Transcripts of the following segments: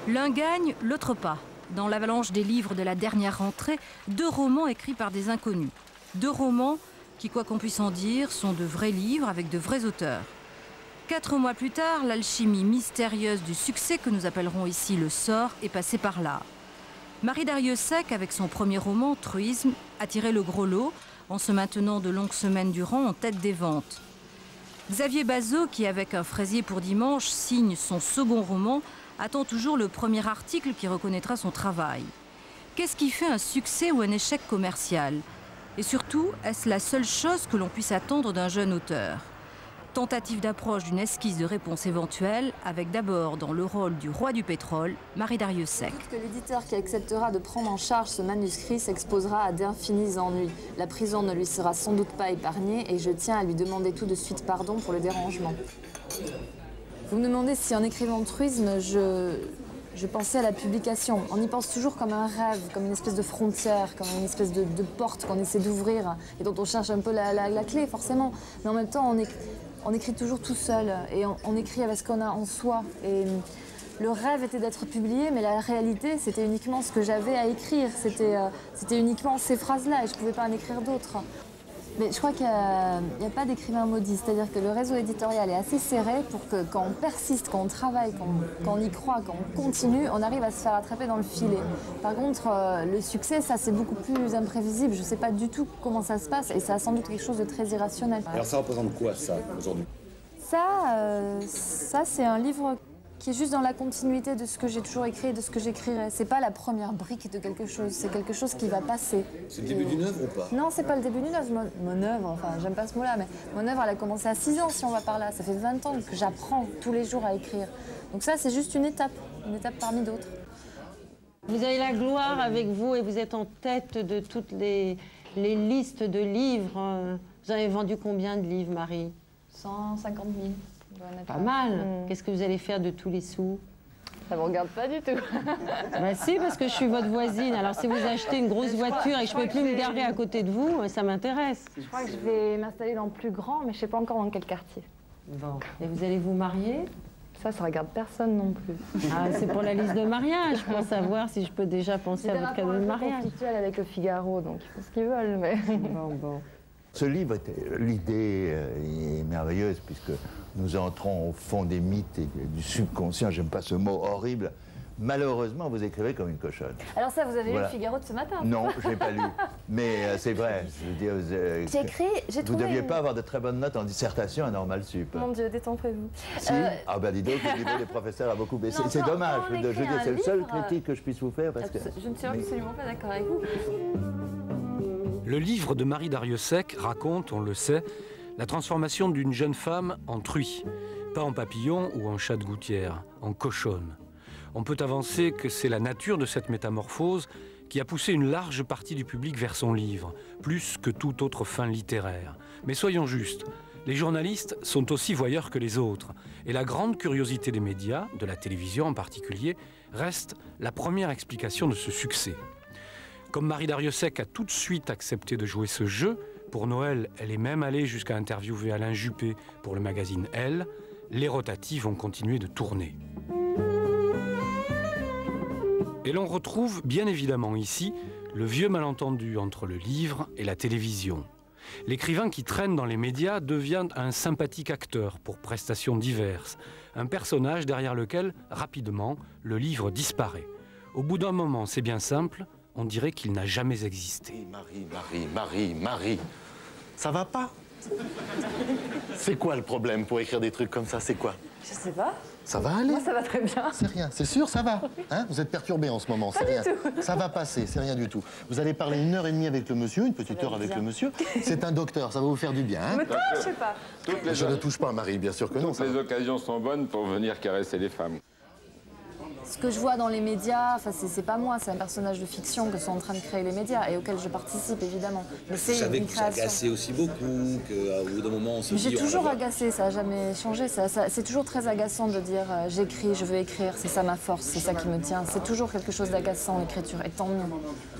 L'un gagne, l'autre pas. Dans l'avalanche des livres de la dernière rentrée, 2 romans écrits par des inconnus. 2 romans qui, quoi qu'on puisse en dire, sont de vrais livres avec de vrais auteurs. 4 mois plus tard, l'alchimie mystérieuse du succès que nous appellerons ici le sort est passée par là. Marie Darrieussecq, avec son premier roman, Truisme, a tiré le gros lot en se maintenant de longues semaines durant en tête des ventes. Xavier Bazot, qui avec Un fraisier pour dimanche signe son second roman, attend toujours le premier article qui reconnaîtra son travail. Qu'est-ce qui fait un succès ou un échec commercial? Et surtout, est-ce la seule chose que l'on puisse attendre d'un jeune auteur? Tentative d'approche d'une esquisse de réponse éventuelle, avec d'abord dans le rôle du roi du pétrole, Marie Darrieussecq. Que l'éditeur qui acceptera de prendre en charge ce manuscrit s'exposera à d'infinis ennuis. La prison ne lui sera sans doute pas épargnée et je tiens à lui demander tout de suite pardon pour le dérangement. Vous me demandez si en écrivant Truisme, je pensais à la publication. On y pense toujours comme un rêve, comme une espèce de frontière, comme une espèce de porte qu'on essaie d'ouvrir et dont on cherche un peu la clé, forcément. Mais en même temps, on écrit toujours tout seul et on écrit avec ce qu'on a en soi. Et le rêve était d'être publié, mais la réalité, c'était uniquement ce que j'avais à écrire. C'était uniquement ces phrases-là et je ne pouvais pas en écrire d'autres. Mais je crois qu'il n'y a pas d'écrivain maudit, c'est-à-dire que le réseau éditorial est assez serré pour que quand on persiste, quand on travaille, quand on y croit, quand on continue, on arrive à se faire attraper dans le filet. Par contre, le succès, ça c'est beaucoup plus imprévisible, je ne sais pas du tout comment ça se passe et ça a sans doute quelque chose de très irrationnel. Alors ça représente quoi ça aujourd'hui? Ça c'est un livre qui est juste dans la continuité de ce que j'ai toujours écrit et de ce que j'écrirai. C'est pas la première brique de quelque chose, c'est quelque chose qui va passer. C'est le début d'une œuvre ou pas? Non, c'est pas le début d'une œuvre. Mon œuvre, enfin, j'aime pas ce mot-là, mais mon œuvre, elle a commencé à 6 ans si on va par là. Ça fait 20 ans que j'apprends tous les jours à écrire. Donc ça, c'est juste une étape parmi d'autres. Vous avez la gloire avec vous et vous êtes en tête de toutes les listes de livres. Vous avez vendu combien de livres, Marie? 150 000. Pas mal. Qu'est-ce que vous allez faire de tous les sous? Ça me regarde pas du tout. Bah si, parce que je suis votre voisine. Alors si vous achetez une grosse voiture et que je ne peux plus me garer à côté de vous, ça m'intéresse. Je crois que je vais m'installer dans le plus grand, mais je ne sais pas encore dans quel quartier. Bon. Et vous allez vous marier? Ça regarde personne non plus. Ah, c'est pour la liste de mariage. Je pense savoir si je peux déjà penser à votre cadeau de mariage. C'est avec le Figaro, donc ils font ce qu'ils veulent. Mais... Bon. Ce livre, l'idée est merveilleuse puisque nous entrons au fond des mythes et du subconscient, j'aime pas ce mot horrible. Malheureusement, vous écrivez comme une cochonne. Alors ça, vous avez lu le Figaro de ce matin? Non, je l'ai pas lu. Mais c'est vrai. Je veux dire, j'ai vous ne deviez pas avoir de très bonnes notes en dissertation à Normal Sup. Mon Dieu, détrompez-vous. Si. Ah ben dis donc, le niveau des professeurs a beaucoup baissé. C'est dommage. Je veux dire, c'est le seul critique que je puisse vous faire parce que... Je ne suis absolument pas d'accord avec vous. Le livre de Marie Darrieussecq raconte, on le sait, la transformation d'une jeune femme en truie. Pas en papillon ou en chat de gouttière, en cochonne. On peut avancer que c'est la nature de cette métamorphose qui a poussé une large partie du public vers son livre, plus que toute autre fin littéraire. Mais soyons justes, les journalistes sont aussi voyeurs que les autres. Et la grande curiosité des médias, de la télévision en particulier, reste la première explication de ce succès. Comme Marie Darrieussecq a tout de suite accepté de jouer ce jeu, pour Noël, elle est même allée jusqu'à interviewer Alain Juppé pour le magazine Elle, les rotatives ont continué de tourner. Et l'on retrouve bien évidemment ici le vieux malentendu entre le livre et la télévision. L'écrivain qui traîne dans les médias devient un sympathique acteur pour prestations diverses, un personnage derrière lequel, rapidement, le livre disparaît. Au bout d'un moment, c'est bien simple, on dirait qu'il n'a jamais existé. Marie, ça va pas? C'est quoi le problème pour écrire des trucs comme ça? C'est quoi? Je sais pas. Ça va aller? Moi, ça va très bien. C'est rien, c'est sûr, ça va. Hein? Vous êtes perturbé en ce moment, c'est rien. Ça va passer, c'est rien du tout. Vous allez parler 1h30 avec le monsieur, une petite heure avec le monsieur. C'est un docteur, ça va vous faire du bien. Hein? Me touche pas. Je ne touche pas, Marie, bien sûr que non. Toutes les occasions sont bonnes pour venir caresser les femmes. Ce que je vois dans les médias, c'est pas moi, c'est un personnage de fiction que sont en train de créer les médias et auquel je participe évidemment. Mais c'est une création. Vous agacez aussi beaucoup, qu'au bout d'un moment on se dit... J'ai toujours agacé, ça n'a jamais changé. C'est toujours très agaçant de dire j'écris, je veux écrire, c'est ça ma force, c'est ça qui me tient. C'est toujours quelque chose d'agaçant l'écriture, et tant mieux.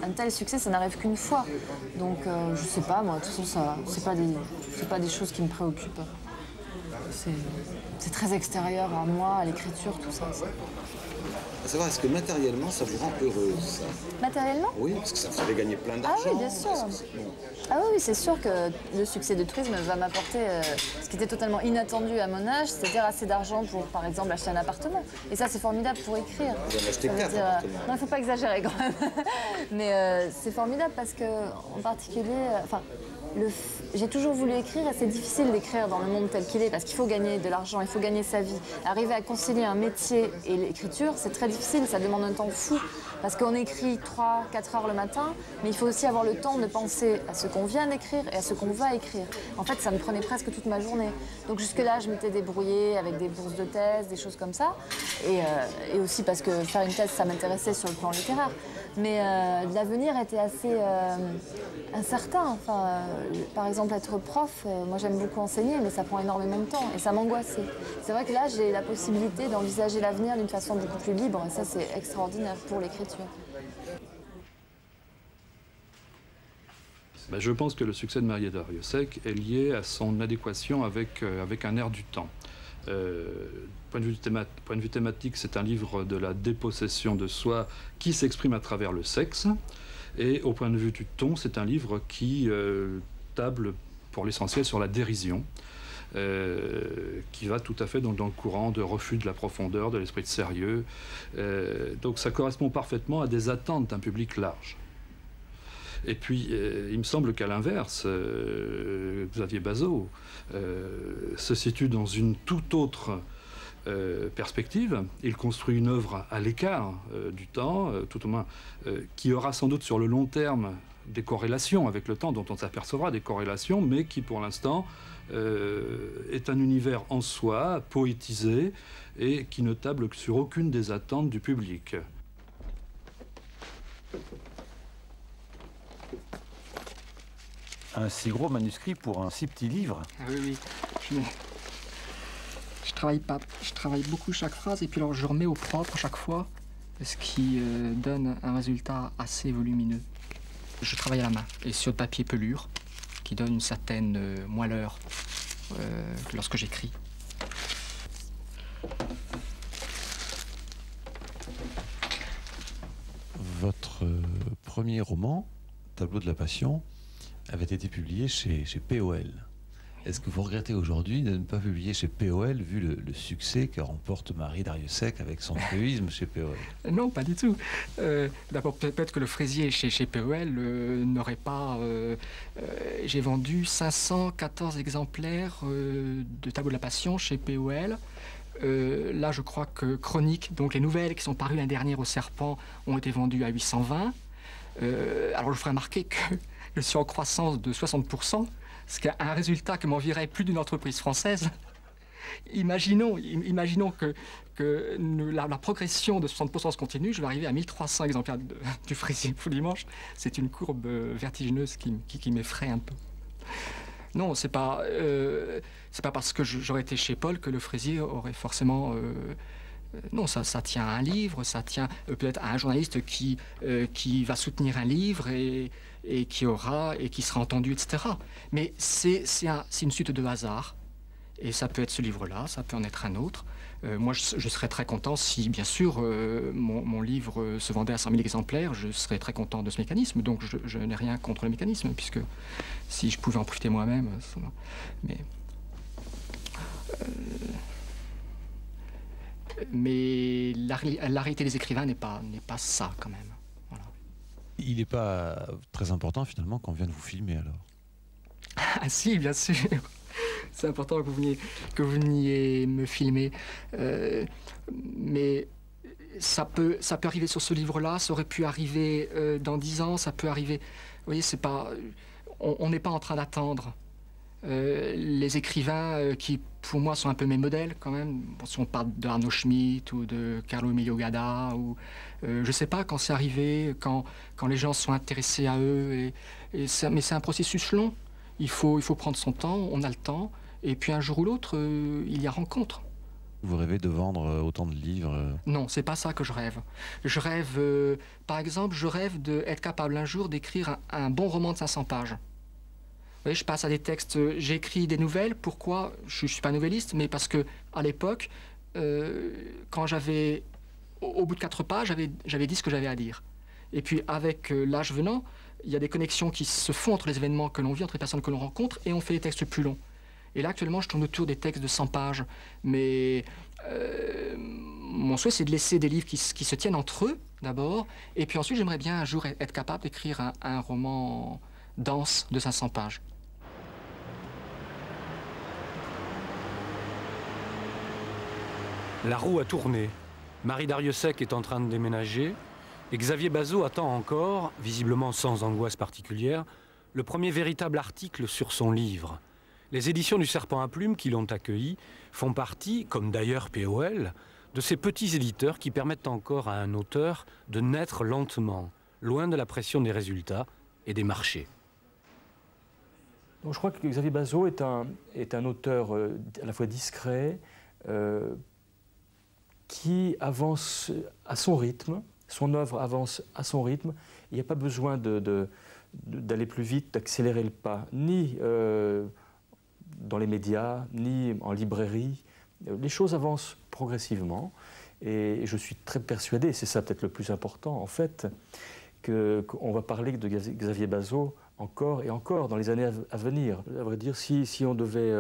Un tel succès, ça n'arrive qu'une fois. Donc je sais pas, moi, de toute façon, c'est pas des choses qui me préoccupent. c'est très extérieur à moi, à l'écriture, tout ça. À savoir, est-ce que matériellement, ça vous rend heureuse, ça? Matériellement? Oui, parce que ça vous fait gagner plein d'argent. Ah oui, bien sûr. Ah oui, c'est sûr que le succès de Tourisme va m'apporter ce qui était totalement inattendu à mon âge, c'est-à-dire assez d'argent pour, par exemple, acheter un appartement. Et ça, c'est formidable pour écrire. Vous en achetez 4 appartements. Non, il ne faut pas exagérer quand même. Mais c'est formidable parce que, en particulier, j'ai toujours voulu écrire et c'est difficile d'écrire dans le monde tel qu'il est parce qu'il faut gagner de l'argent, il faut gagner sa vie. Arriver à concilier un métier et l'écriture, c'est très difficile, ça demande un temps fou. Parce qu'on écrit 3-4 heures le matin, mais il faut aussi avoir le temps de penser à ce qu'on vient d'écrire et à ce qu'on va écrire. En fait, ça me prenait presque toute ma journée. Donc jusque-là, je m'étais débrouillée avec des bourses de thèse, des choses comme ça. Et aussi parce que faire une thèse, ça m'intéressait sur le plan littéraire. Mais l'avenir était assez incertain. Enfin, par exemple, être prof, moi j'aime beaucoup enseigner, mais ça prend énormément de temps et ça m'angoissait. C'est vrai que là, j'ai la possibilité d'envisager l'avenir d'une façon beaucoup plus libre et ça, c'est extraordinaire pour l'écriture. Je pense que le succès de Maria Darrieussecq est lié à son adéquation avec un air du temps. Point de vue thématique, c'est un livre de la dépossession de soi qui s'exprime à travers le sexe. Et au point de vue du ton, c'est un livre qui table pour l'essentiel sur la dérision, qui va tout à fait dans le courant de refus de la profondeur, de l'esprit de sérieux. Donc ça correspond parfaitement à des attentes d'un public large. Et puis, il me semble qu'à l'inverse, Xavier Bazot se situe dans une toute autre perspective. Il construit une œuvre à l'écart du temps, tout au moins, qui aura sans doute sur le long terme des corrélations avec le temps, dont on s'apercevra des corrélations, mais qui pour l'instant est un univers en soi, poétisé, et qui ne table sur aucune des attentes du public. Un si gros manuscrit pour un si petit livre? Ah oui, oui. Je travaille beaucoup chaque phrase et puis alors je remets au propre chaque fois, ce qui donne un résultat assez volumineux. Je travaille à la main et sur le papier pelure, qui donne une certaine moelleur lorsque j'écris. Votre premier roman, Tableau de la Passion, avait été publié chez POL. Est-ce que vous regrettez aujourd'hui de ne pas publier chez POL, vu le succès que remporte Marie Darrieussecq avec son truisme chez POL? Non, pas du tout. D'abord, peut-être que le fraisier chez POL n'aurait pas... j'ai vendu 514 exemplaires de Tableau de la Passion chez POL. Là, je crois que Chronique, donc les nouvelles qui sont parues l'année dernière au Serpent, ont été vendues à 820. Alors, je ferai remarquer que je suis en croissance de 60%, ce qui est un résultat que m'envierait plus d'une entreprise française. Imaginons que la progression de 60% se continue, je vais arriver à 1300 exemplaires du fraisier pour dimanche. C'est une courbe vertigineuse qui m'effraie un peu. Non, c'est pas parce que j'aurais été chez Paul que le fraisier aurait forcément... non, ça tient à un livre, ça tient peut-être à un journaliste qui va soutenir un livre et qui sera entendu, etc. Mais c'est une suite de hasards. Et ça peut être ce livre-là, ça peut en être un autre. Moi, je serais très content si, bien sûr, mon livre se vendait à 100 000 exemplaires. Je serais très content de ce mécanisme. Donc, je n'ai rien contre le mécanisme, puisque si je pouvais en profiter moi-même... Mais la réalité des écrivains n'est pas ça, quand même. Voilà. Il n'est pas très important, finalement, qu'on vienne vous filmer, alors? Ah si, bien sûr. C'est important que vous veniez me filmer. Mais ça peut arriver sur ce livre-là, ça aurait pu arriver dans 10 ans, ça peut arriver... Vous voyez, c'est pas... On n'est pas en train d'attendre. Les écrivains qui, pour moi, sont un peu mes modèles, quand même. Bon, si on parle d'Arnaud Schmitt ou de Carlo Emilio Gadda, ou je ne sais pas quand c'est arrivé, quand les gens sont intéressés à eux. Mais c'est un processus long. Il faut prendre son temps, on a le temps. Et puis un jour ou l'autre, il y a rencontre. Vous rêvez de vendre autant de livres? Non, c'est pas ça que je rêve. Je rêve, par exemple, d'être capable un jour d'écrire un bon roman de 500 pages. voyez, je passe à des textes, j'écris des nouvelles. Pourquoi? Je ne suis pas novelliste, mais parce qu'à l'époque, quand j'avais, au bout de 4 pages, j'avais dit ce que j'avais à dire. Et puis avec l'âge venant, il y a des connexions qui se font entre les événements que l'on vit, entre les personnes que l'on rencontre, et on fait des textes plus longs. Et là, actuellement, je tourne autour des textes de 100 pages. Mais mon souhait, c'est de laisser des livres qui se tiennent entre eux, d'abord. Et puis ensuite, j'aimerais bien un jour être capable d'écrire un roman dense de 500 pages. La roue a tourné. Marie Darrieussecq est en train de déménager. Et Xavier Bazot attend encore, visiblement sans angoisse particulière, le premier véritable article sur son livre. Les éditions du Serpent à Plumes qui l'ont accueilli font partie, comme d'ailleurs POL, de ces petits éditeurs qui permettent encore à un auteur de naître lentement, loin de la pression des résultats et des marchés. Donc je crois que Xavier Bazot est un auteur à la fois discret, qui avance à son rythme, son œuvre avance à son rythme. Il n'y a pas besoin d'aller plus vite, d'accélérer le pas, ni dans les médias, ni en librairie. Les choses avancent progressivement et je suis très persuadé, c'est ça peut-être le plus important en fait, qu'on va parler de Xavier Bazot encore et encore dans les années à venir. À vrai dire, si on devait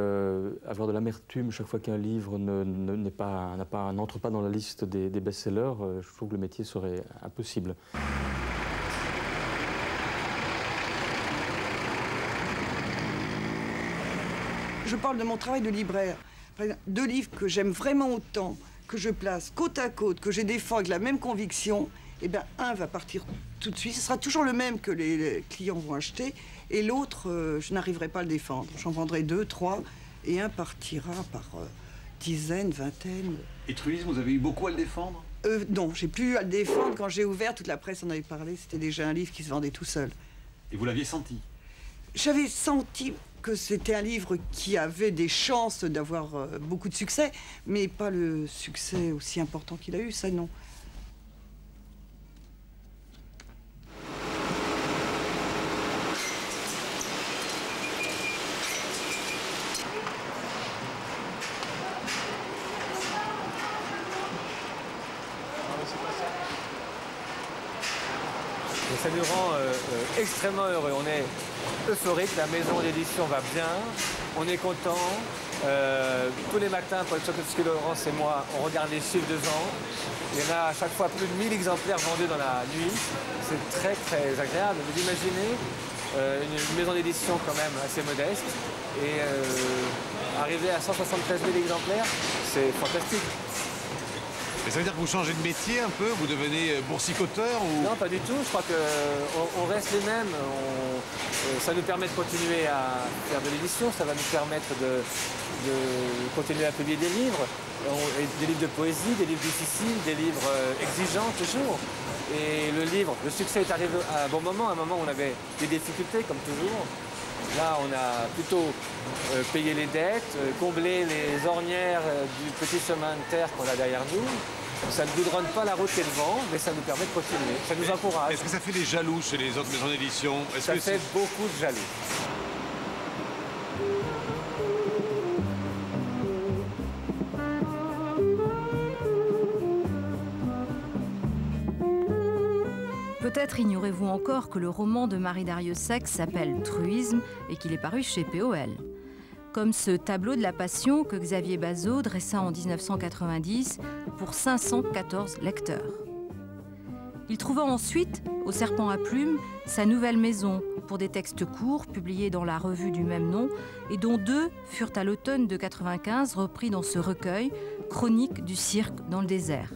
avoir de l'amertume chaque fois qu'un livre n'entre pas dans la liste des best-sellers, je trouve que le métier serait impossible. Je parle de mon travail de libraire. Deux livres que j'aime vraiment autant, que je place côte à côte, que je défends avec la même conviction, eh bien, un va partir tout de suite. Ce sera toujours le même que les clients vont acheter. Et l'autre, je n'arriverai pas à le défendre. J'en vendrai 2, 3. Et un partira par dizaines, vingtaines. Et Truisme, vous avez eu beaucoup à le défendre? Non, j'ai plus eu à le défendre. Quand j'ai ouvert, toute la presse en avait parlé. C'était déjà un livre qui se vendait tout seul. Et vous l'aviez senti? J'avais senti que c'était un livre qui avait des chances d'avoir beaucoup de succès, mais pas le succès aussi important qu'il a eu, ça non. Et ça nous rend extrêmement heureux. On est euphorique, la maison d'édition va bien, on est content. Tous les matins, Paul Chokowski, Laurence et moi, on regarde les chiffres de vente. Il y en a à chaque fois plus de 1000 exemplaires vendus dans la nuit. C'est très très agréable. Vous imaginez une maison d'édition quand même assez modeste et arriver à 173 000 exemplaires, c'est fantastique. Mais ça veut dire que vous changez de métier un peu? Vous devenez boursicoteur ou... Non, pas du tout. Je crois qu'on reste les mêmes. Ça nous permet de continuer à faire de l'édition. Ça va nous permettre de continuer à publier des livres. Des livres de poésie, des livres difficiles, des livres exigeants toujours. Et le succès est arrivé à un bon moment, un moment où on avait des difficultés, comme toujours. Là, on a plutôt payé les dettes, comblé les ornières du petit chemin de terre qu'on a derrière nous. Ça ne goudronne pas la route et le vent, mais ça nous permet de continuer. Ça nous encourage. Est-ce que ça fait des jaloux chez les autres maisons d'édition? Ça fait beaucoup de jaloux. Peut-être ignorez-vous encore que le roman de Marie Darrieussecq s'appelle Truisme et qu'il est paru chez POL. Comme ce tableau de la Passion que Xavier Bazot dressa en 1990 pour 514 lecteurs. Il trouva ensuite, au Serpent à Plumes, sa nouvelle maison pour des textes courts publiés dans la revue du même nom et dont 2 furent à l'automne de 95 repris dans ce recueil, Chronique du cirque dans le désert.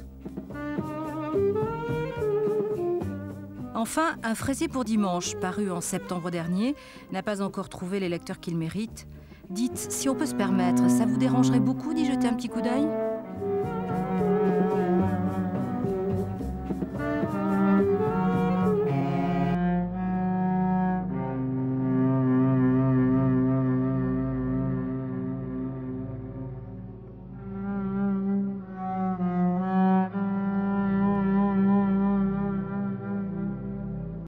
Enfin, Un fraisier pour dimanche, paru en septembre dernier, n'a pas encore trouvé les lecteurs qu'il mérite. Dites, si on peut se permettre, ça vous dérangerait beaucoup d'y jeter un petit coup d'œil ?